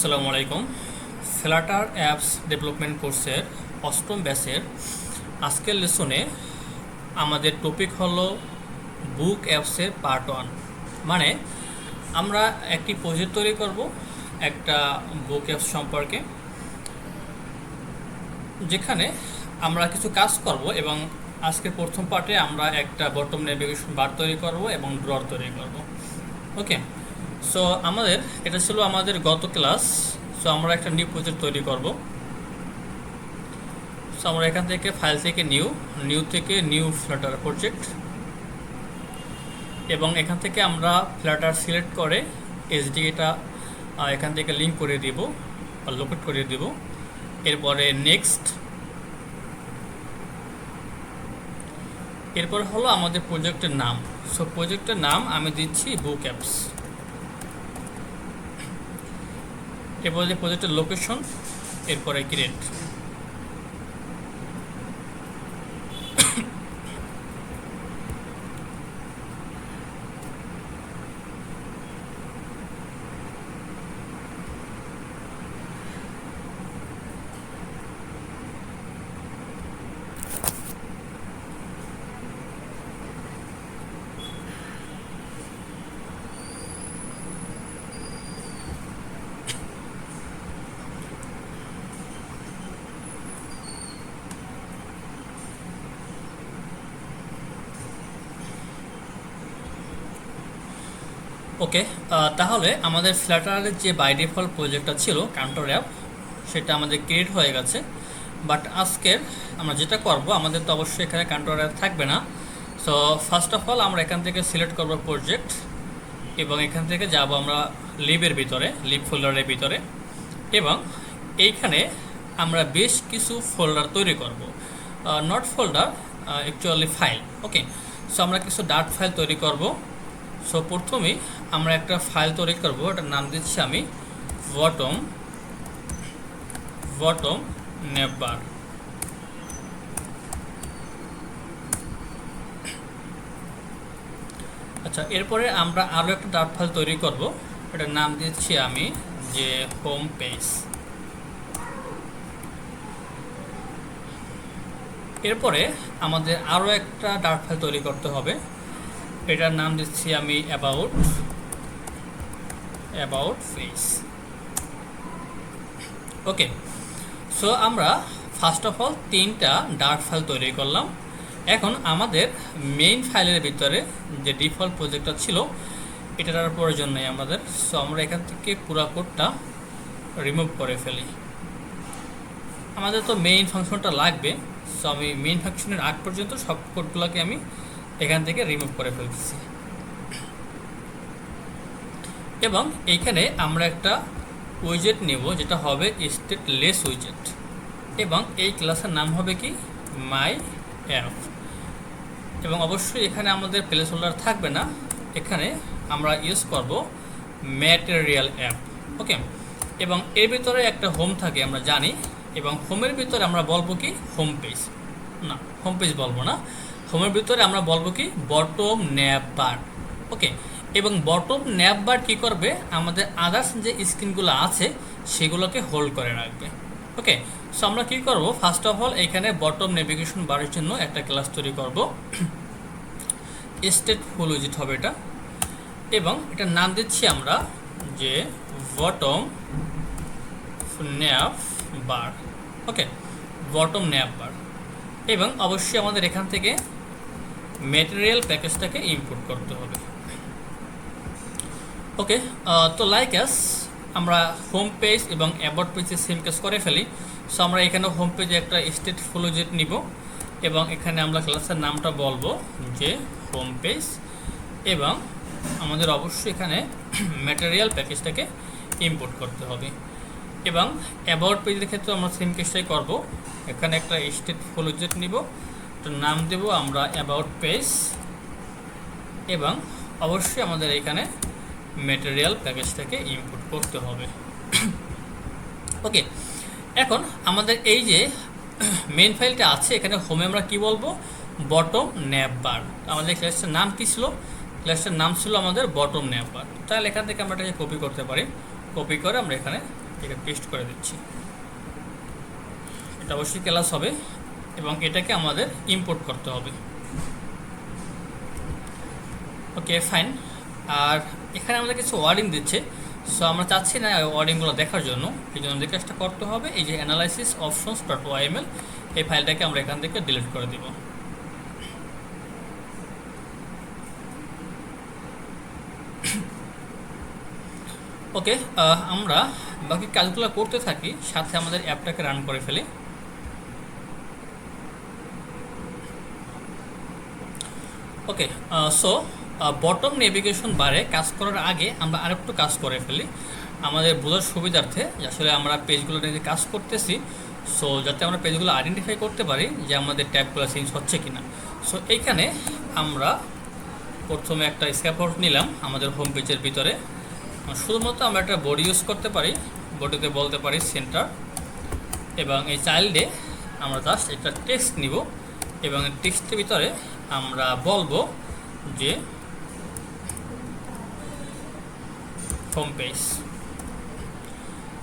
আসসালামু আলাইকুম। Flutter apps development কোর্সের অষ্টম ব্যাচের আজকের লেসনে আমাদের টপিক হলো বুক অ্যাপসের পার্ট 1। মানে আমরা একটি প্রজেক্ট তৈরি করব একটা বুক অ্যাপস সম্পর্কে, যেখানে আমরা কিছু কাজ করব এবং আজকের প্রথম পার্টে আমরা একটা বটম নেভিগেশন বার তৈরি করব এবং ড্রয়ার তৈরি করব। ওকে, সো এটা ছিল আমাদের গত ক্লাস। সো আমরা একটা নিউ প্রজেক্ট তৈরি করব। সো আমরা এখান থেকে ফাইল থেকে নিউ থেকে নিউ ফ্লাটার প্রজেক্ট, এবং এখান থেকে আমরা ফ্লাটার সিলেক্ট করে এসডিএটা এখান থেকে লিঙ্ক করে দিব বা লোকেট করে দিব। এরপরে নেক্সট, এরপর হলো আমাদের প্রজেক্টের নাম। সো প্রজেক্টের নাম আমি দিচ্ছি বুক অ্যাপস। এরপরে যে প্রজেক্টের লোকেশন, এরপরে ক্রিয়েট। ওকে, তাহলে আমাদের ফ্ল্যাটারের যে বাই ডিফল্ট প্রজেক্টটা ছিল কাউন্টার অ্যাপ, সেটা আমাদের ক্রিয়েট হয়ে গেছে। বাট আজকের আমরা যেটা করব, আমাদের তো অবশ্যই এখানে কাউন্টার অ্যাপ থাকবে না। সো ফার্স্ট অফ অল আমরা এখান থেকে সিলেক্ট করব প্রজেক্ট, এবং এখান থেকে যাব আমরা লিভের ভিতরে, লিভ ফোল্ডারের ভিতরে, এবং এইখানে আমরা বেশ কিছু ফোল্ডার তৈরি করব। Not folder, actually file. Okay, so আমরা কিছু ডাট ফাইল তৈরি করব। সো প্রথমেই আমরা একটা ফাইল তৈরি করব, এটার নাম দিচ্ছি আমি বটম নেভার। আচ্ছা, এরপরে আমরা আরও একটা ডাট ফাইল তৈরি করব, এটার নাম দিচ্ছি আমি যে হোম পেজ। এরপরে আমাদের আরও একটা ডাট ফাইল তৈরি করতে হবে, এটার নাম দিচ্ছি আমি অ্যাবাউট পেজ। ওকে, সো আমরা ফার্স্ট অফ অল 3টা ডার্ট ফাইল তৈরি করলাম। এখন আমাদের মেইন ফাইলের ভিতরে যে ডিফল্ট প্রজেক্টটা ছিল, এটার আর প্রয়োজন নেই আমাদের। সো আমরা এখান থেকে পুরো কোডটা রিমুভ করে ফেলি। আমাদের তো মেইন ফাংশনটা লাগবে। সো আমি মেইন ফাংশনের আগ পর্যন্ত সব কোডগুলোকে আমি এখান থেকে রিমুভ করে ফেলতেছি। এবং এইখানে আমরা একটা উইজেট নেব, যেটা হবে স্টেটলেস উইজেট, এবং এই ক্লাসের নাম হবে কি মাই অ্যাপ। এবং অবশ্যই এখানে আমাদের প্লেস হোল্ডার থাকবে না, এখানে আমরা ইউজ করব ম্যাটেরিয়াল অ্যাপ। ওকে, এবং এর ভিতরে একটা হোম থাকে আমরা জানি, এবং হোমের ভিতরে আমরা বলবো কি হোম পেজ, না হোম পেজ বলবো না, হোমের ভিতরে আমরা বলবো কি বটম ন্যাব বার। ওকে, এবং বটম ন্যাব বার কী করবে, আমাদের আদার্স যে স্ক্রিনগুলো আছে সেগুলোকে হোল্ড করে রাখবে। ওকে, সো আমরা কী করবো, ফার্স্ট অফ অল এখানে বটম নেভিগেশন বারের জন্য একটা ক্লাস তৈরি করব, স্টেটফুল উইজেট হবে এটা, এবং এটার নাম দিচ্ছি আমরা যে বটম ন্যাব বার। ওকে, বটম ন্যাব বার। এবং অবশ্যই আমাদের এখান থেকে ম্যাটেরিয়াল প্যাকেজটাকে ইম্পোর্ট করতে হবে। ওকে, তো লাইক আমরা হোম পেজ এবং অ্যাবাউট পেজে সেম কাজ করে ফেলি। সো আমরা এখানে হোম পেজে একটা স্টেটফুল উইজেট নিব, এবং এখানে আমরা ক্লাসের নামটা বলবো যে হোম পেজ, এবং আমাদের অবশ্যই এখানে ম্যাটেরিয়াল প্যাকেজটাকে ইম্পোর্ট করতে হবে। এবং অ্যাবাউট পেজের ক্ষেত্রে আমরা সেম কেসটাই করব, এখানে একটা স্টেটফুল উইজেট নিব, তো নাম দেব আমরা অ্যাবাউট পেজ, এবং অবশ্যই আমাদের এখানে ম্যাটেরিয়াল প্যাকেজটাকে ইম্পোর্ট করতে হবে। ওকে, এখন আমাদের এই যে মেইন ফাইলটা আছে, এখানে হোমে আমরা কি বলবো, বটম ন্যাব বার। আমাদের ক্লাসটার নাম কি ছিল, ক্লাসটার নাম ছিল আমাদের বটম ন্যাব বার। তাহলে এখান থেকে আমরা এটাকে কপি করতে পারি, কপি করে আমরা এখানে এটা পেস্ট করে দিচ্ছি। এটা অবশ্যই ক্লাস হবে এবং এটাকে আমাদের ইম্পোর্ট করতে হবে। Okay fine. আর এখানে আমাদের কিছু ওয়ার্ডিং দিচ্ছে, সো আমরা চাচ্ছি না ওয়ার্ডিংগুলো দেখার জন্য, এই জন্য যে কাজটা করতে হবে এই যে অ্যানালাইসিস অপশনস ডট ওয়াইএমএল এই ফাইলটাকে আমরা এখান থেকে ডিলিট করে দিব। ওকে, আমরা বাকি কাজগুলো করতে থাকি, সাথে আমাদের অ্যাপটাকে রান করে ফেলি। ওকে, সো বটম নেভিগেশন বারে কাজ করার আগে আমরা আরেকটু কাজ করে ফেলি আমাদের বোঝার সুবিধার্থে, যে আসলে আমরা পেজগুলো নিয়ে কাজ করতেছি, সো যাতে আমরা পেজগুলো আইডেন্টিফাই করতে পারি যে আমাদের ট্যাবগুলো চেঞ্জ হচ্ছে কিনা। সো এইখানে আমরা প্রথমে একটা স্ক্যাপবোর্ড নিলাম আমাদের হোম পেজের ভিতরে। শুধুমাত্র আমরা একটা বডি ইউজ করতে পারি, বডিতে বলতে পারি সেন্টার, এবং এই চাইল্ডে আমরা জাস্ট একটা টেক্সট নিব এবং টেক্সটের ভিতরে আমরা বলবো যে হোম পেজ।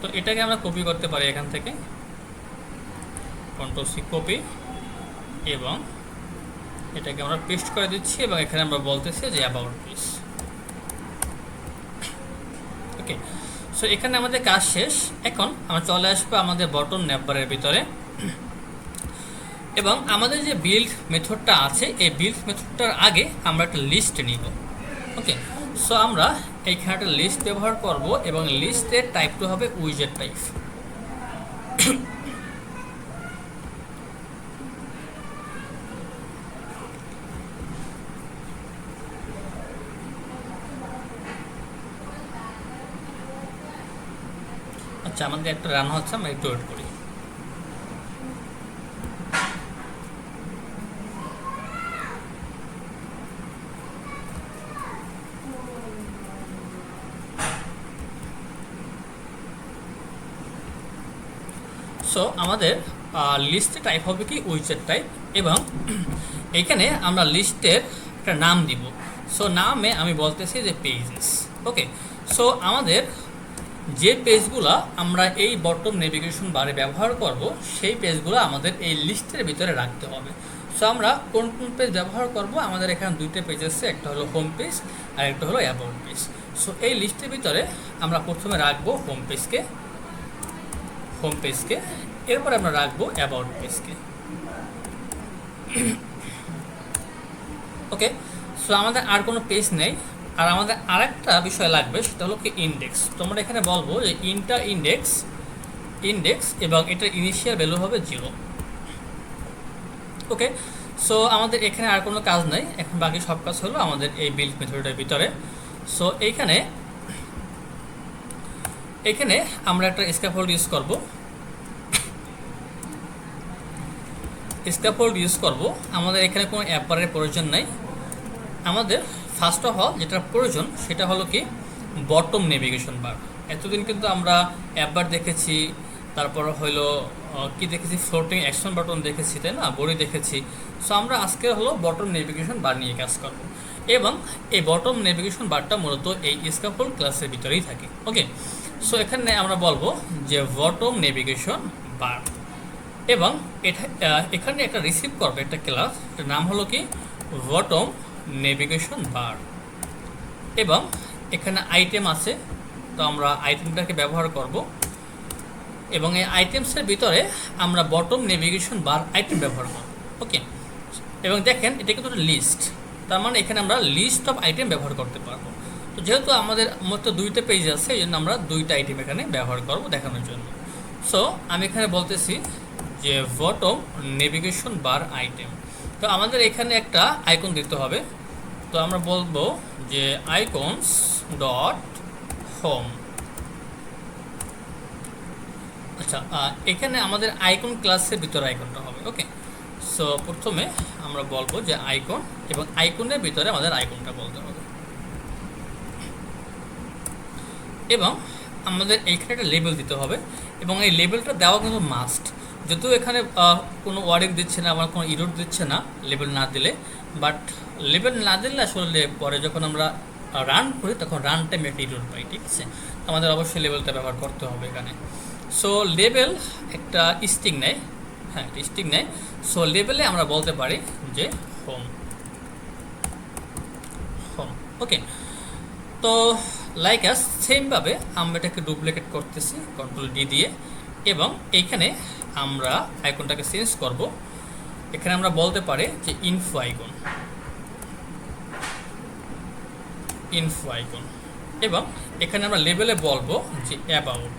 তো এটাকে আমরা কপি করতে পারি এখান থেকে, Ctrl+C কপি, এবং এটাকে আমরা পেস্ট করে দিচ্ছি এবং এখানে আমরা বলতেছি যে অ্যাবাউট পেজ। ওকে, সো এখানে আমাদের কাজ শেষ। এখন আমরা চলে আসবো আমাদের বটম নেভারের ভিতরে, এবং আমাদের যে বিল্ড মেথডটা আছে এই বিল্ড মেথডটার আগে আমরা একটা লিস্ট নিব। ওকে, সো আমরা এইখানে একটা লিস্ট ব্যবহার করব এবং লিস্টের টাইপটা হবে উইজেট টাইপ। আচ্ছা, আমাদের একটা রান হচ্ছে, আমরা একটু ওয়েট করি। সো আমাদের লিস্টের টাইপ হবে কি উইজেট টাইপ, এবং এখানে আমরা লিস্টের একটা নাম দিব। সো নামে আমি বলতেছি যে পেজেস। ওকে, সো আমাদের যে পেজগুলো আমরা এই বটম নেভিগেশন বারে ব্যবহার করব সেই পেজগুলো আমাদের এই লিস্টের ভিতরে রাখতে হবে। সো আমরা কোন কোন পেজ ব্যবহার করব, আমাদের এখানে দুইটা পেজ আছে, একটা হলো হোম পেজ আর একটা হলো অ্যাবাউট পেজ। সো এই লিস্টের ভিতরে আমরা প্রথমে রাখবো হোম পেজকে, এরপর আমরা রাখবো অ্যাবাউট পেজকে। ওকে, সো আমাদের আর কোনো পেজ নেই। আর আমাদের আরেকটা বিষয় লাগবে, সেটা হলো কি ইন্ডেক্স। তোমরা এখানে বলবো যে ইন্ডেক্স এবং এটার ইনিশিয়াল ভ্যালু হবে 0। ওকে, সো আমাদের এখানে আর কোনো কাজ নাই, এখন বাকি সব কাজ হলো আমাদের এই বিল্ড মেথডের ভিতরে। সো এখানে আমরা একটা স্ক্যাফোল্ড ইউজ করব। আমাদের এখানে কোনো অ্যাপ বারের প্রয়োজন নাই। আমাদের ফার্স্ট অফ অল যেটা প্রয়োজন সেটা হলো কি বটম নেভিগেশন বার। এতদিন কিন্তু আমরা অ্যাপ বার দেখেছি, তারপর হলো কি দেখেছি, ফ্লোটিং অ্যাকশন বাটন দেখেছি, তাই না, বডি দেখেছি। সো আমরা আজকে হলো বটম নেভিগেশন বার নিয়ে কাজ করব, এবং এই বটম নেভিগেশন বারটা মূলত এই স্ক্যাফোল্ড ক্লাসের ভিতরেই থাকে। ওকে, সো এখানে আমরা বলবো যে বটম নেভিগেশন বার, এবং এখানে একটা রিসিভ করবে একটা ক্লাস, এটার নাম হলো কি বটম নেভিগেশন বার, এবং এখানে আইটেম আছে, তো আমরা আইটেমটাকে ব্যবহার করব, এবং এই আইটেমসের ভিতরে আমরা বটম নেভিগেশন বার আইটেম ব্যবহার করব। ওকে, এবং দেখেন এটা কিন্তু লিস্ট, তার মানে এখানে আমরা লিস্ট অফ আইটেম ব্যবহার করতে পারবো। তো যেহেতু আমাদের মতো দুইটা পেজ আছে, এই জন্য আমরা দুইটা আইটেম এখানে ব্যবহার করব দেখানোর জন্য। সো আমি এখানে বলতেছি যে বটম নেভিগেশন বার আইটেম। তো আমাদের এখানে একটা আইকন দিতে হবে, তো আমরা বলবো যে আইকনস ডট হোম। আচ্ছা, এখানে আমাদের আইকন ক্লাসের ভিতরে আইকনটা হবে। ওকে, সো প্রথমে আমরা বলবো যে আইকন, এবং আইকনের ভিতরে আমাদের আইকনটা বলতে হবে, এবং আমাদের এইখানে একটা লেবেল দিতে হবে, এবং এই লেবেলটা দেওয়া কিন্তু মাস্ট। যদিও এখানে কোনো ওয়ার্ডিং দিচ্ছে না, আমার কোনো ইরোড দিচ্ছে না লেবেল না দিলে, বাট লেবেল না দিলে আসলে পরে যখন আমরা রান করি তখন রান টাইম একটা এরর পাই, ঠিক আছে? আমাদের অবশ্যই লেবেলটা ব্যবহার করতে হবে এখানে। সো লেবেল একটা স্ট্রিং নেয়, হ্যাঁ একটা স্ট্রিং নেয়। সো লেবেলে আমরা বলতে পারি যে হোম, হোম, ওকে। তো লাইক আস সেমভাবে আমরা এটাকে ডুপ্লিকেট করতেছি কন্ট্রোল ডি দিয়ে, এবং এইখানে আমরা আইকনটাকে চেঞ্জ করব। এখানে আমরা বলতে পারি যে ইনফো আইকন, ইনফো আইকন, এবং এখানে আমরা লেবেলে বলবো যে অ্যাবাউট।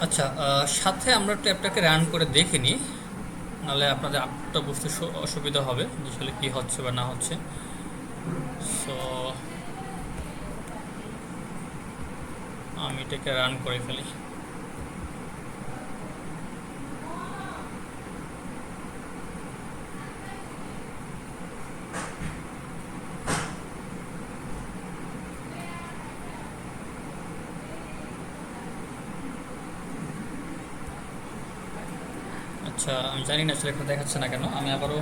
আচ্ছা, সাথে আমরা ট্যাবটাকে রান করে দেখে নিই, নাহলে আপনাদের আপটা বুঝতে অসুবিধা হবে যে আসলে কী হচ্ছে বা না হচ্ছে। সো আমি এটাকে রান করে ফেলি। আচ্ছা, আমি জানি না আসলে এটা দেখাচ্ছে না কেন। আমি আবারও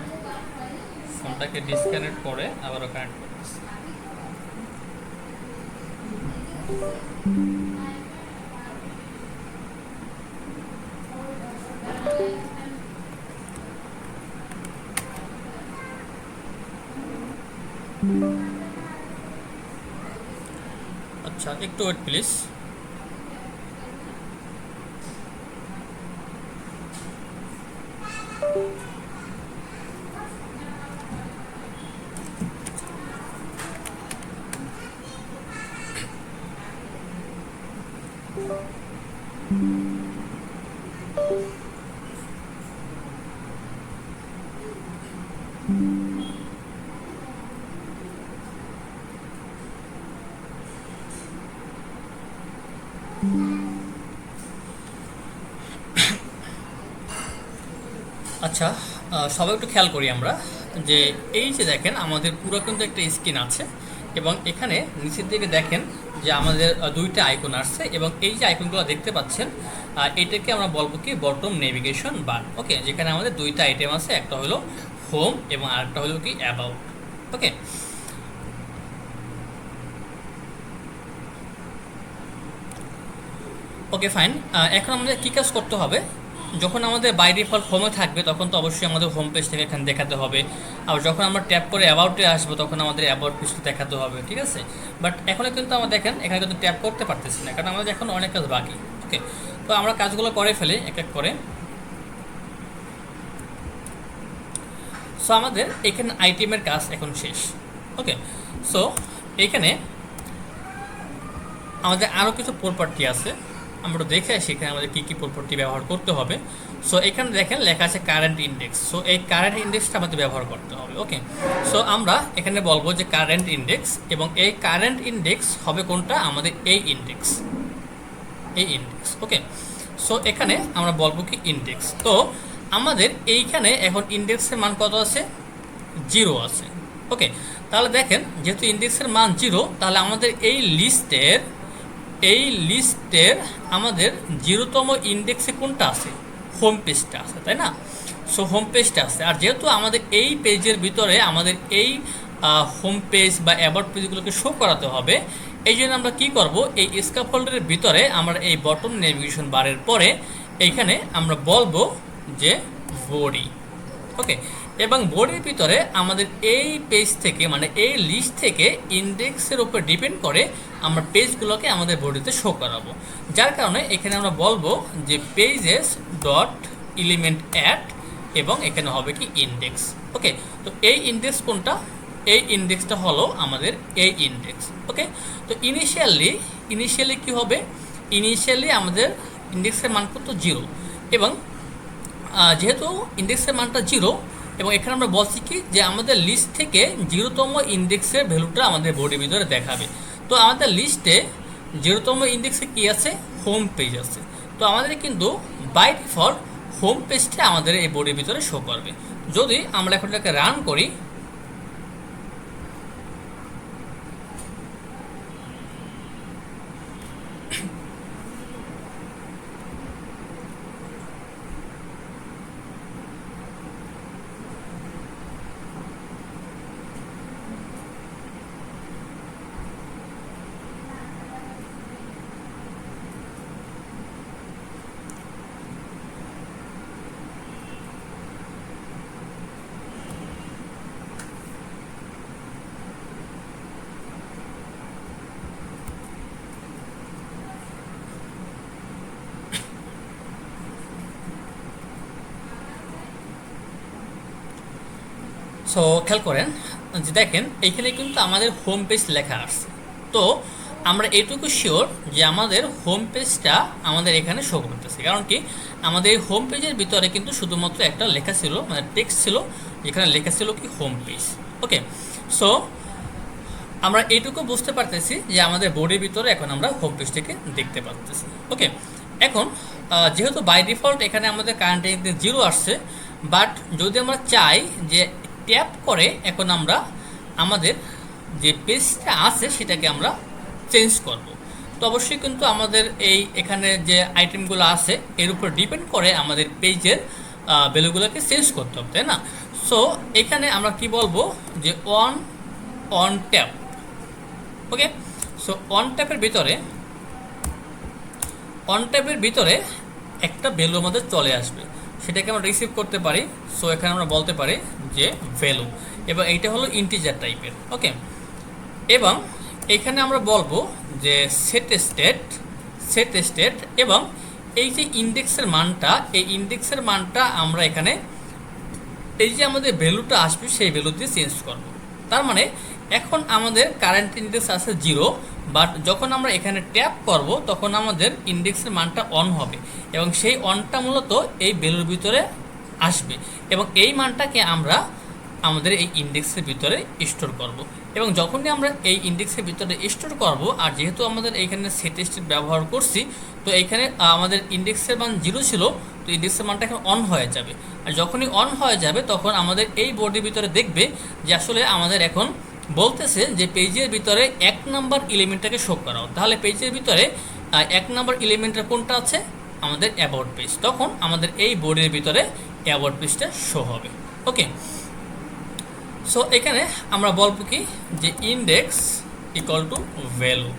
ফোনটাকে ডিসকানেক্ট করে আবারও কানেক্ট করতেছি। আচ্ছা, একটু ওয়েট প্লিজ। আচ্ছা, সবাই একটু খেয়াল করি আমরা যে এই যে দেখেন আমাদের পুরো কিন্তু একটা স্ক্রিন আছে, এবং এখানে নিচের দিকে দেখেন যে আমাদের দুইটা আইকন আসছে, এবং এই যে আইকনগুলো দেখতে পাচ্ছেন এটাকে আমরা বলবো কি বটম নেভিগেশন বার। ওকে, যেখানে আমাদের দুইটা আইটেম আছে, একটা হলো হোম এবং আরেকটা হলো কি অ্যাবাউট। Okay, okay fine. এখন আমাদের কী কাজ করতে হবে? যখন আমাদের বাই ডিফল্ট হোমে থাকবে তখন তো অবশ্যই আমাদের হোম পেজটাকে এখানে দেখাতে হবে, আর যখন আমরা ট্যাপ করে অ্যাবাউটে আসবো তখন আমাদের অ্যাবাউট পেজটা দেখাতে হবে, ঠিক আছে? বাট এখনও কিন্তু আমরা দেখেন এখানে কিন্তু ট্যাপ করতে পারতেছি না, কারণ আমাদের এখন অনেক কাজ বাকি। ওকে, তো আমরা কাজগুলো করে ফেলি এক এক করে। সো আমাদের এখানে আইটেমের কাজ এখন শেষ। ওকে, সো এখানে আমাদের আরও কিছু প্রপার্টি আছে, আমরা দেখে আসি এখানে আমাদের কী কী প্রপার্টি ব্যবহার করতে হবে। সো এখানে দেখেন লেখা আছে কারেন্ট ইন্ডেক্স। সো এই কারেন্ট ইন্ডেক্সটা আমাদের ব্যবহার করতে হবে। ওকে, সো আমরা এখানে বলবো যে কারেন্ট ইন্ডেক্স, এবং এই কারেন্ট ইন্ডেক্স হবে কোনটা? আমাদের এই ইন্ডেক্স, এই ইন্ডেক্স। ওকে, সো এখানে আমরা বলবো কি ইন্ডেক্স। তো আমাদের এইখানে এখন ইন্ডেক্সের মান কত আছে? 0 আছে। ওকে, তাহলে দেখেন যেহেতু ইন্ডেক্সের মান 0, তাহলে আমাদের এই লিস্টের আমাদের 0তম ইন্ডেক্সে কোনটা আছে? হোম পেজটা আছে, তাই না? সো হোম পেজটা আছে, আর যেহেতু আমাদের এই পেজের ভিতরে আমাদের এই হোম পেজ বা অ্যাবাউট পেজগুলোকে শো করাতে হবে, এই জন্য আমরা কী করব? এই স্ক্যাফোল্ডের ভিতরে আমরা এই বটম নেভিগেশন বারের পরে এইখানে আমরা বলবো যে বডি। ওকে, এবং বডির ভিতরে আমাদের এই পেজ থেকে মানে এই লিস্ট থেকে ইন্ডেক্সের উপর ডিপেন্ড করে আমরা পেজগুলোকে আমাদের বডিতে শো করাবো, যার কারণে এখানে আমরা বলবো যে পেজেস ডট এলিমেন্ট অ্যাড, এবং এখানে হবে কি ইন্ডেক্স। ওকে, তো এই ইন্ডেক্স কোনটা? এই ইন্ডেক্সটা হলো আমাদের এই ইন্ডেক্স। ওকে, তো ইনিশিয়ালি কি হবে? ইনিশিয়ালি আমাদের ইন্ডেক্সের মান কত? 0, এবং যেহেতু ইন্ডেক্সের মানটা 0, এবং এখানে আমরা বলছি কি যে আমাদের লিস্ট থেকে 0তম ইন্ডেক্সের ভ্যালুটা আমাদের বডির ভিতরে দেখাবে। তো আমাদের লিস্টে 0তম ইন্ডেক্সে কি আছে? হোম পেজ আছে। তো আমাদের কিন্তু বাই ডিফল্ট হোম পেজটা আমাদের এই বডির ভিতরে শো করবে। যদি আমরা এখন এটাকে রান করি, সো খেয়াল করেন যে দেখেন এইখানে কিন্তু আমাদের হোম পেজ লেখা আছে। তো আমরা এইটুকু শিওর যে আমাদের হোম পেজটা আমাদের এখানে শো করতেছে, কারণ কি আমাদের এই হোম পেজের ভিতরে কিন্তু শুধুমাত্র একটা লেখা ছিল, মানে টেক্সট ছিল, যেখানে লেখা ছিল কি হোম পেজ। ওকে, সো আমরা এইটুকু বুঝতে পারতেছি যে আমাদের বোর্ডের ভিতরে এখন আমরা হোম পেজটাকে দেখতে পাচ্ছি। ওকে, এখন যেহেতু বাই ডিফল্ট এখানে আমাদের কারেন্ট জিরো আসছে, বাট যদি আমরা চাই যে ট্যাপ করে এখন আমরা আমাদের যে পেজটা আছে সেটাকে আমরা চেঞ্জ করব, তো অবশ্যই কিন্তু আমাদের এই এখানে যে আইটেমগুলো আছে এর উপর ডিপেন্ড করে আমাদের পেজের ভ্যালুগুলোকে চেঞ্জ করতে হবে, তাই না? সো এখানে আমরা কি বলবো যে on tap. Okay, so on ট্যাপের ভিতরে একটা ভ্যালু আমাদের চলে আসবে, সেটাকে আমরা রিসিভ করতে পারি। সো এখানে আমরা বলতে পারি যে ভ্যালু, এবং এইটা হলো ইন্টিজার টাইপের। ওকে, এবং এখানে আমরা বলবো যে সেট স্টেট এবং এই যে ইন্ডেক্সের মানটা, এই ইন্ডেক্সের মানটা আমরা এখানে এই যে আমাদের ভ্যালুটা আসবে সেই ভ্যালু দিয়ে চেঞ্জ করব। তার মানে এখন আমাদের কারেন্ট ইন্ডেক্স আছে জিরো, বাট যখন আমরা এখানে ট্যাপ করব তখন আমাদের ইন্ডেক্সের মানটা অন হবে, এবং সেই অনটা মূলত এই ভ্যালুর ভিতরে আসবে, এবং এই মানটাকে আমরা আমাদের এই ইন্ডেক্সের ভিতরে স্টোর করব। এবং যখনই আমরা এই ইন্ডেক্সের ভিতরে স্টোর করব, আর যেহেতু আমাদের এইখানে সেট স্টেট ব্যবহার করছি, তো এইখানে আমাদের ইন্ডেক্সের মান জিরো ছিল, তো ইন্ডেক্সের মানটা এখন অন হয়ে যাবে। আর যখনই অন হয়ে যাবে তখন আমাদের এই বোর্ডের ভিতরে দেখবে যে আসলে আমাদের এখন বলতেছে যে পেজের ভিতরে 1 নাম্বার এলিমেন্টটাকে শো করাও। তাহলে পেজের ভিতরে 1 নাম্বার এলিমেন্টটা কোনটা আছে? আমাদের অ্যাবাউট পেজ। তখন আমাদের এই বোর্ডের ভিতরে অ্যাবাউট পেজটা শো হবে। ওকে, সো এখানে আমরা বলবো কি যে ইন্ডেক্স ইকুয়াল টু ভ্যালু,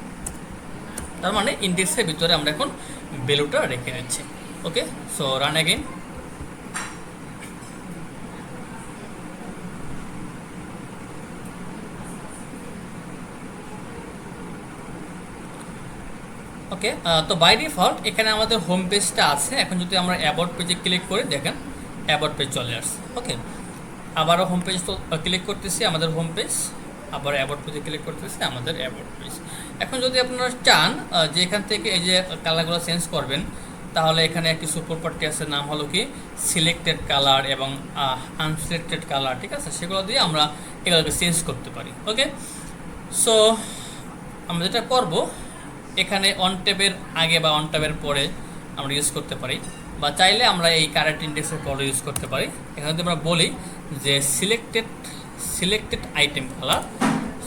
তার মানে ইন্ডেক্সের ভিতরে আমরা এখন ভ্যালুটা রেখে দিচ্ছি। ওকে, সো রান অ্যাগেন। ওকে, তো বাই ডিফল্ট এখানে আমাদের হোম পেজটা আছে। এখন যদি আমরা অ্যাবাউট পেজে ক্লিক করে দেখেন অ্যাবাউট পেজ চলে আসছে। ওকে, আবারও হোম পেজ তো ক্লিক করতেছি, আমাদের হোম পেজ, আবার অ্যাবাউট পেজে ক্লিক করতেছি, আমাদের অ্যাবাউট পেজ। এখন যদি আপনারা চান যে এখান থেকে এই যে কালারগুলো চেঞ্জ করবেন, তাহলে এখানে একটি সুপারপার্টি আছে, নাম হলো কি সিলেক্টেড কালার এবং আনসিলেক্টেড কালার, ঠিক আছে? সেগুলো দিয়ে আমরা এগুলোকে চেঞ্জ করতে পারি। ওকে, সো আমরা যেটা করবো এখানে অন ট্যাবের আগে বা অন ট্যাবের পরে আমরা ইউজ করতে পারি, বা চাইলে আমরা এই কারেন্ট ইন্ডেক্সের পরে ইউজ করতে পারি। এখানে যদি আমরা বলি যে সিলেক্টেড আইটেম কালার,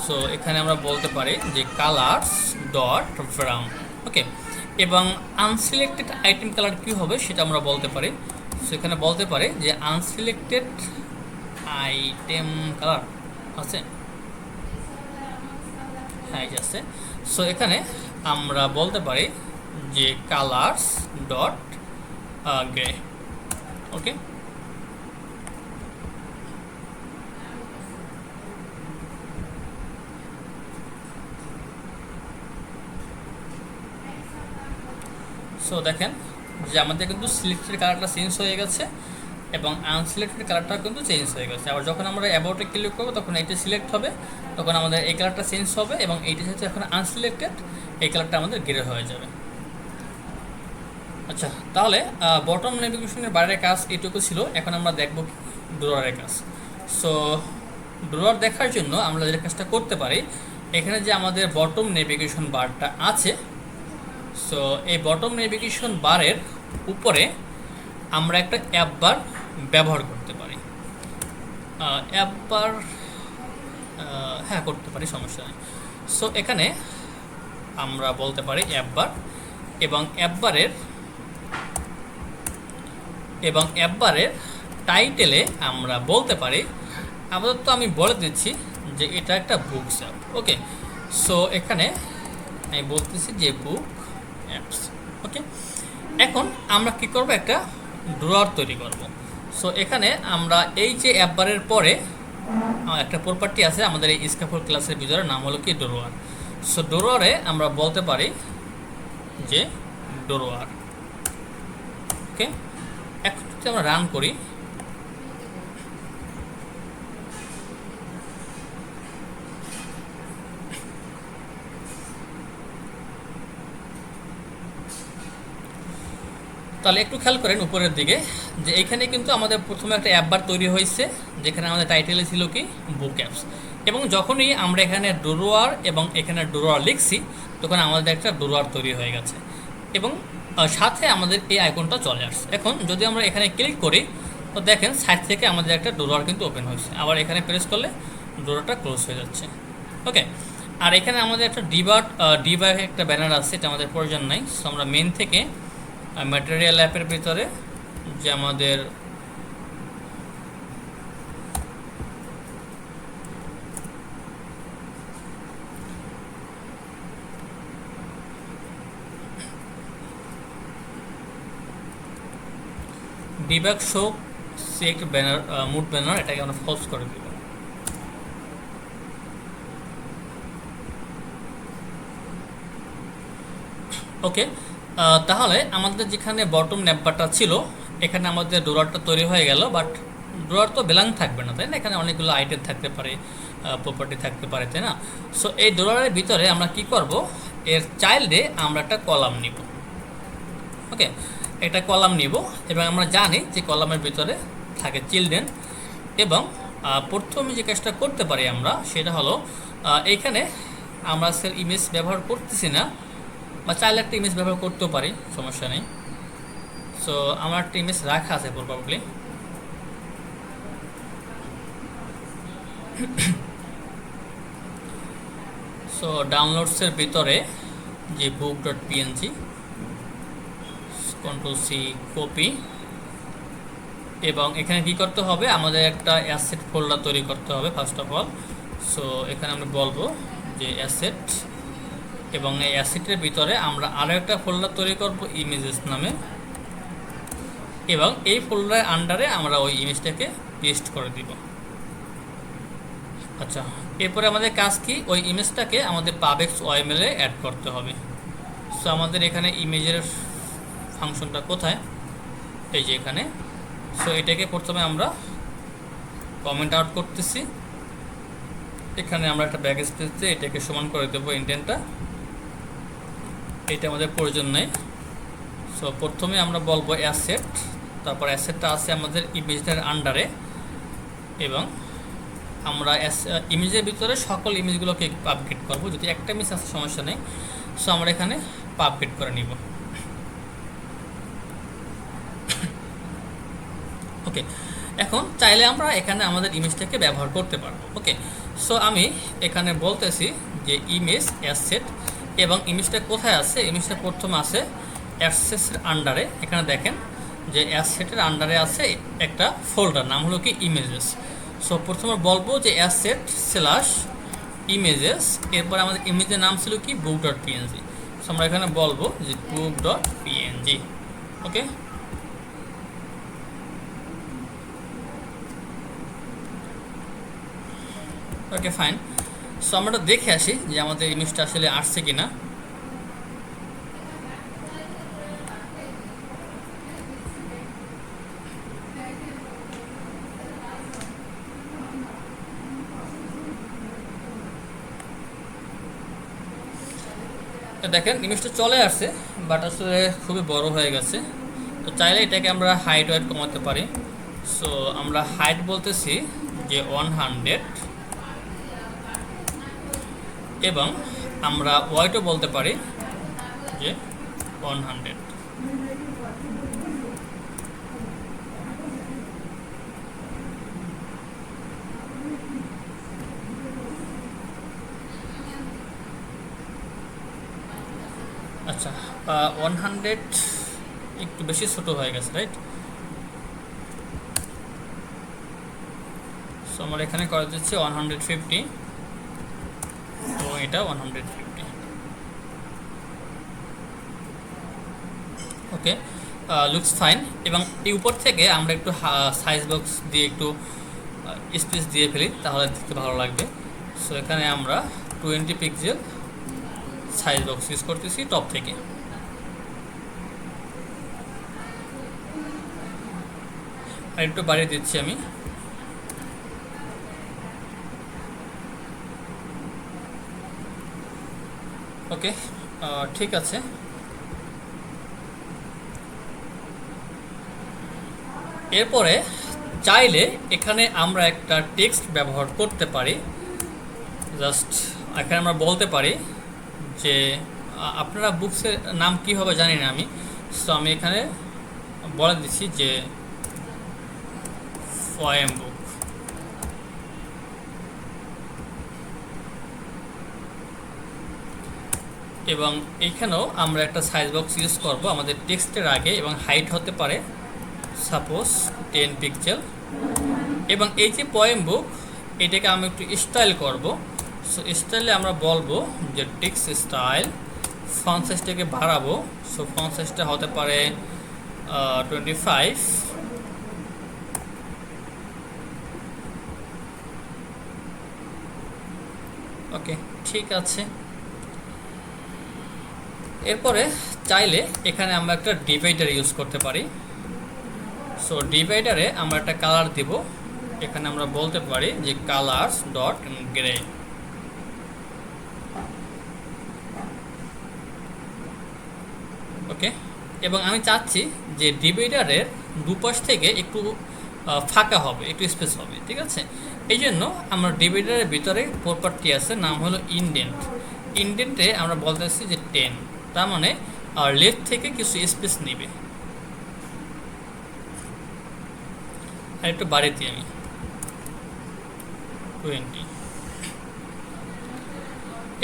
সো এখানে আমরা বলতে পারি যে কালার্স ডট ব্রাউন। ওকে, এবং আনসিলেক্টেড আইটেম কালার কী হবে সেটা আমরা বলতে পারি। সো এখানে বলতে পারি যে আনসিলেক্টেড আইটেম কালার আছে, হ্যাঁ আছে। সো এখানে আমরা বলতে পারি যে কালার্স ডট গ্রে। ওকে, সো দেখেন যে আমাদের কিন্তু সিলেক্টেড কালারটা চেঞ্জ হয়ে গেছে এবং আনসিলেক্টেড কালারটা কিন্তু চেঞ্জ হয়ে গেছে। আবার যখন আমরা অ্যাবাউটে ক্লিক করবো তখন এইটা সিলেক্ট হবে, তখন আমাদের এই কালারটা চেঞ্জ হবে, এবং এইটা যেহেতু এখন আনসিলেক্টেড এই কালারটা আমাদের গ্রে হয়ে যাবে। আচ্ছা, তাহলে বটম নেভিগেশনের বাইরের কাজ এটুকু ছিল। এখন আমরা দেখব ড্রয়ারের কাজ। সো ড্রয়ার দেখার জন্য আমরা যে কাজটা করতে পারি, এখানে যে আমাদের বটম নেভিগেশন বারটা আছে, সো এই বটম নেভিগেশন বারের উপরে আমরা একটা অ্যাপ বার ব্যবহার করতে পারি। অ্যাপ বার হ্যাঁ করতে পারি, সমস্যা নেই। সো এখানে আমরা বলতে পারি অ্যাপ বার, এবং অ্যাপ বারের টাইটেলে আমরা বলতে পারি, আপাতত আমি বলে দিচ্ছি যে এটা একটা বুকস অ্যাপ। ওকে, সো এখানে আমি বলতেছি যে বুক অ্যাপস। ওকে, এখন আমরা কি করব, একটা ড্রয়ার তৈরি করব। সো এখানে আমরা এই যে অ্যাপ বারের পরে একটা প্রপার্টি আছে আমাদের এই স্ক্যাফোল্ড ক্লাসের ভিতরে, নাম হলো কি ড্রয়ার। সো ড্রয়ারে আমরা বলতে পারি যে ড্রয়ার। ওকে, এখন যদি আমরা রান করি, তাহলে একটু খেয়াল করেন উপরের দিকে যে এখানে কিন্তু আমাদের প্রথমে একটা অ্যাপ বার তৈরি হয়েছে, যেখানে আমাদের টাইটেলে ছিল কি বুক অ্যাপস, এবং যখনই আমরা এখানে ড্রয়ার এবং এখানে ড্রয়ার লিখছি তখন আমাদের একটা ড্রয়ার তৈরি হয়ে গেছে, এবং সাথে আমাদের এই আইকনটা চলে আসছে। এখন যদি আমরা এখানে ক্লিক করি তো দেখেন সাইড থেকে আমাদের একটা ড্রয়ার কিন্তু ওপেন হয়েছে, আবার এখানে প্রেস করলে ড্রয়ারটা ক্লোজ হয়ে যাচ্ছে। ওকে, আর এখানে আমাদের একটা ডিবার একটা ব্যানার আছে, এটা আমাদের প্রয়োজন নাই। সো আমরা মেন থেকে ম্যাটেরিয়াল অ্যাপের ভিতরে যে আমাদের debug show select banner mood banner, এটাকে আমরা ফলস করে দিব। ওকে, তাহলে আমাদের যেখানে বটম ন্যাপবারটা ছিল এখানে আমাদের ড্রয়ারটা তৈরি হয়ে গেল, বাট ড্রয়ার তো ব্ল্যাঙ্ক থাকবে না, তাই না? এখানে অনেকগুলো আইটেম থাকতে পারে, প্রপার্টি থাকতে পারে, তাই না? সো এই ড্রয়ারের ভিতরে আমরা কি করব, এর চাইল্ডে আমরা একটা কলাম নিব। ওকে, একটা কলাম নিব, এবং আমরা জানি যে কলামের ভিতরে থাকে চিলড্রেন, এবং প্রথমে যে কাজটা করতে পারি আমরা সেটা হলো এইখানে আমরা স্যার ইমেজ ব্যবহার করতেছি না, বা চাইলে একটা ইমেজ ব্যবহার করতেও পারি, সমস্যা নেই। সো আমার একটা ইমেজ রাখা আছে প্রবাবলি। সো ডাউনলোডসের ভিতরে যে book dot PNG, control C copy, এবং এখানে কি করতে হবে, আমাদের একটা অ্যাসেট ফোল্ডার তৈরি করতে হবে ফার্স্ট অফ অল। সো এখানে আমরা বলবো যে অ্যাসেট, এবং এই অ্যাসেটের ভিতরে আমরা আরও একটা ফোল্ডার তৈরি করব ইমেজেস নামে, এবং এই ফোল্ডারের আন্ডারে আমরা ওই ইমেজটাকে পেস্ট করে দিব। আচ্ছা, এরপরে আমাদের কাজ কি, ওই ইমেজটাকে আমাদের পাবএক্স ওএমএলে অ্যাড করতে হবে। সো আমাদের এখানে ইমেজের ফাংশনটা কোথায়, এই যে এখানে। সো এটাকে প্রথমে আমরা কমেন্ট আউট করতেছি, এখানে আমরা একটা ব্যাক স্পেস দিয়ে এটাকে সমান করে দেবো ইন্টেন্টটা, এটা আমাদের প্রয়োজন নেই। সো প্রথমে আমরা বলবো অ্যাসেট, তারপর অ্যাসেটটা আছে আমাদের ইমেজের আন্ডারে, এবং আমরা ইমেজের ভিতরে সকল ইমেজগুলোকে পাবলিক করবো, যদি একটা ইমেজ আছে সমস্যা নেই। সো আমরা এখানে পাবলিক করে নিব। ওকে, এখন চাইলে আমরা এখানে আমাদের ইমেজটাকে ব্যবহার করতে পারবো। ওকে, সো আমি এখানে বলতেছি যে ইমেজ অ্যাসেট, এবং ইমেজটা কোথায় আছে, ইমেজটা প্রথমে আছে অ্যাসেটের আন্ডারে। এখানে দেখেন যে অ্যাসেটের আন্ডারে আছে একটা ফোল্ডার, নাম হলো কি ইমেজেস। সো প্রথমে বলবো যে অ্যাসেট স্ল্যাশ ইমেজেস, এরপর আমাদের ইমেজের নাম ছিল কি বুক ডট পিএনজি। সো আমরা এখানে বলবো যে বুক ডট পিএনজি। ওকে, ওকে ফাইন। সো আমরা দেখে আসি যে আমাদের ইমেজটা আসলে আসছে কিনা। দেখেন ইমেজটা চলে আসছে, বাট আসলে খুবই বড় হয়ে গেছে। তো চাইলে এটাকে আমরা হাইট ওয়েট কমাতে পারি। সো আমরা হাইট বলতেছি যে 100, এবং আমরা ওয়েটও বলতে পারি যে 100। আচ্ছা 100 একটু বেশি ছোট হয়ে গেছে, রাইট? সো আমরা এখানে করে দিচ্ছি 150 এবং এটা 150। ওকে, লুকস ফাইন। এবং এই উপর থেকে আমরা একটু সাইজ বক্স দিয়ে একটু স্পেস দিয়ে ফেলি, তাহলে দেখতে ভালো লাগবে। সো এখানে আমরা 20 পিক্সেল সাইজ বক্স ইউজ করতেছি টপ থেকে। আর একটু বাড়িয়ে দিচ্ছি আমি। ওকে, ঠিক আছে। এরপরে চাইলে এখানে আমরা একটা টেক্সট ব্যবহার করতে পারি। জাস্ট এখানে আমরা বলতে পারি যে আপনারা বুকসের নাম কী হবে জানি না আমি। সো আমি এখানে বলে দিচ্ছি যে পোয়েম বুক। এবং এইখানেও আমরা একটা সাইজ বক্স ইউজ করব আমাদের টেক্সটের আগে, এবং হাইট হতে পারে সাপোজ 10 পিক্সেল। এবং এই যে পোয়েম বুক, এটাকে আমি একটু স্টাইল করব। সো স্টাইলে আমরা বলবো যে টেক্সট স্টাইল, ফন্ট সাইজটাকে বাড়াবো। সো ফন্ট সাইজটা হতে পারে 25। ওকে, ঠিক আছে। এরপরে চাইলে এখানে আমরা একটা ডিভাইডার ইউজ করতে পারি। সো ডিভাইডারে আমরা একটা কালার দেব। এখানে আমরা বলতে পারি যে কালার্স ডট গ্রে। ওকে, এবং আমি চাচ্ছি যে ডিভাইডারের দুপাশ থেকে একটু ফাঁকা হবে, একটু স্পেস হবে, ঠিক আছে? এই জন্য আমরা ডিভাইডারের ভিতরে প্রপার্টি আছে, নাম হলো ইনডেন্ট। ইনডেন্টে আমরা বলতেছি যে 10, তার মানে লেফট থেকে কিছু স্পেস নেবে। আর একটু বাড়িয়ে দিই আমি 20।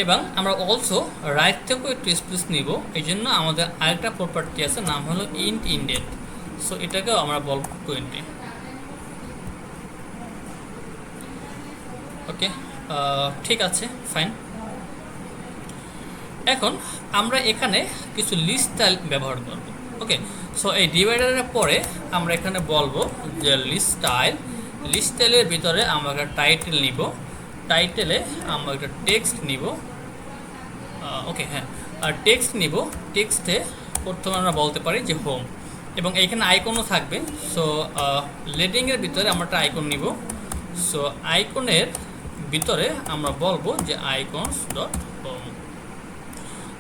এবং আমরা অলসো রাইট থেকেও একটু স্পেস নিব। এই জন্য আমাদের আরেকটা প্রপার্টি আছে, নাম হলো ইনডেন্ট। সো এটাকেও আমরা বলব 20। ওকে, ঠিক আছে, ফাইন। এখন আমরা এখানে কিছু লিস্ট স্টাইল ব্যবহার করব। ওকে, সো এই ডিভাইডারের পরে আমরা এখানে বলবো যে লিস্ট স্টাইলের ভিতরে আমরা একটা টাইটেল নিব। টাইটেলে আমরা একটা টেক্সট নিব। ওকে, হ্যাঁ, আর টেক্সট নিব। টেক্সটে প্রথমে আমরা বলতে পারি যে হোম, এবং এইখানে আইকনও থাকবে। সো লেডিংয়ের ভিতরে আমরা একটা আইকন নিব। সো আইকনের ভিতরে আমরা বলবো যে আইকনস ডট হোম।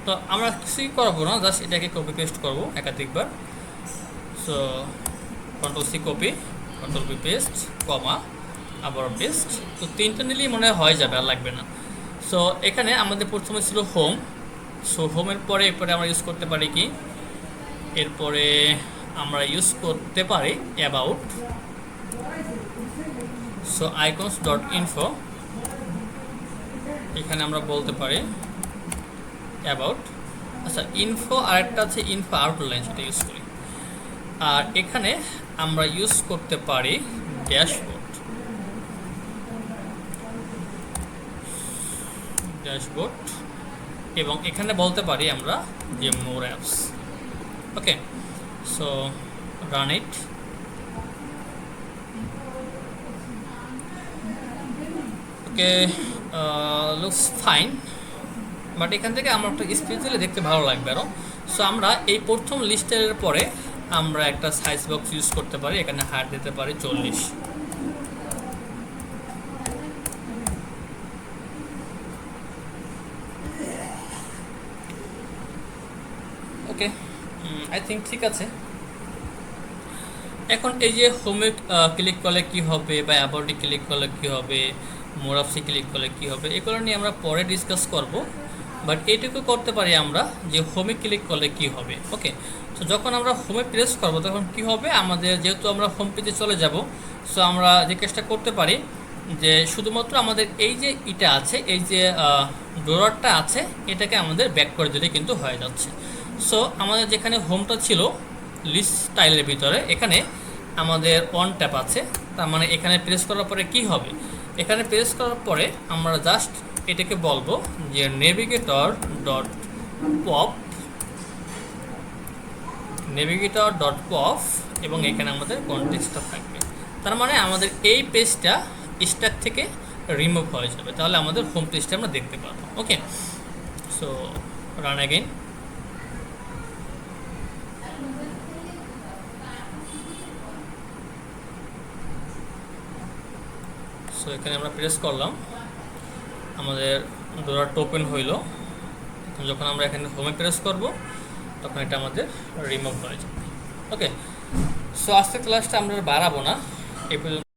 তো আমরা কিছুই করবো না, জাস্ট এটাকে কপি পেস্ট করবো একাধিকবার। সো কন্ট্রোল-C কপি, কন্ট্রোল-V পেস্ট, কমা, আবার পেস্ট। তো 3টা নিলেই মনে হয় যাবে, আর লাগবে না। সো এখানে আমাদের প্রথমে ছিল হোম। সো হোমের পরে এরপরে আমরা ইউজ করতে পারি কি, এরপরে আমরা ইউজ করতে পারি about. So icons dot info, এখানে আমরা বলতে পারি অ্যাবাউট। আচ্ছা, ইনফো আরেকটা আছে ইনফো আউটলাইন, সেটা ইউজ করি। আর এখানে আমরা ইউজ করতে পারি ড্যাশবোর্ড, এবং এখানে বলতে পারি আমরা যে more apps. Okay, so run it. Okay, looks fine, but এখান থেকে আমরা একটা স্পেস দিলে দেখতে ভালো লাগবে আরও। সো আমরা এই প্রথম লিস্টের পরে আমরা একটা সাইজ বক্স ইউজ করতে পারি। এখানে হাইট দিতে পারি 40। ওকে, আই থিঙ্ক ঠিক আছে। এখন এই যে হোমে ক্লিক করলে কি হবে, বা অ্যাবাউটে ক্লিক করলে কি হবে, মোর অ্যাপসে ক্লিক করলে কি হবে, এগুলো নিয়ে আমরা পরে ডিসকাস করব। বাট এইটুকু করতে পারি আমরা যে হোমে ক্লিক করলে কি হবে। ওকে, সো যখন আমরা হোমে প্রেস করব তখন কি হবে, আমাদের যেহেতু আমরা হোম পেজে চলে যাব, সো আমরা যে কাজটা করতে পারি যে শুধুমাত্র আমাদের এই যে এটা আছে, এই যে ড্রয়ারটা আছে, এটাকে আমাদের ব্যাক করে দিলে কিন্তু হয়ে যাচ্ছে। সো আমাদের যেখানে হোমটা ছিল লিস্ট স্টাইলের ভিতরে, এখানে আমাদের অন ট্যাপ আছে। তার মানে এখানে প্রেস করার পরে কি হবে, এখানে প্রেস করার পরে আমরা জাস্ট এটাকে বলবো যে navigator dot pop, navigator dot pop, এবং এখানে আমাদের কনটেক্সটটা থাকবে। তার মানে আমাদের এই পেজটা স্ট্যাক থেকে রিমুভ হয়ে যাবে, তাহলে আমাদের হোম পেজটা আমরা দেখতে পারবো। ওকে, সো রান অ্যাগেইন। সো এখানে আমরা প্রেস করলাম, আমাদের ডোরাটা ওপেন হইল। যখন আমরা এখানে হোমে প্রেস করব তখন এটা আমাদের রিমুভ হয়ে যাবে। ওকে, সো আজকে ক্লাসটা আমরা বাড়াবো না, এই পর্যন্ত।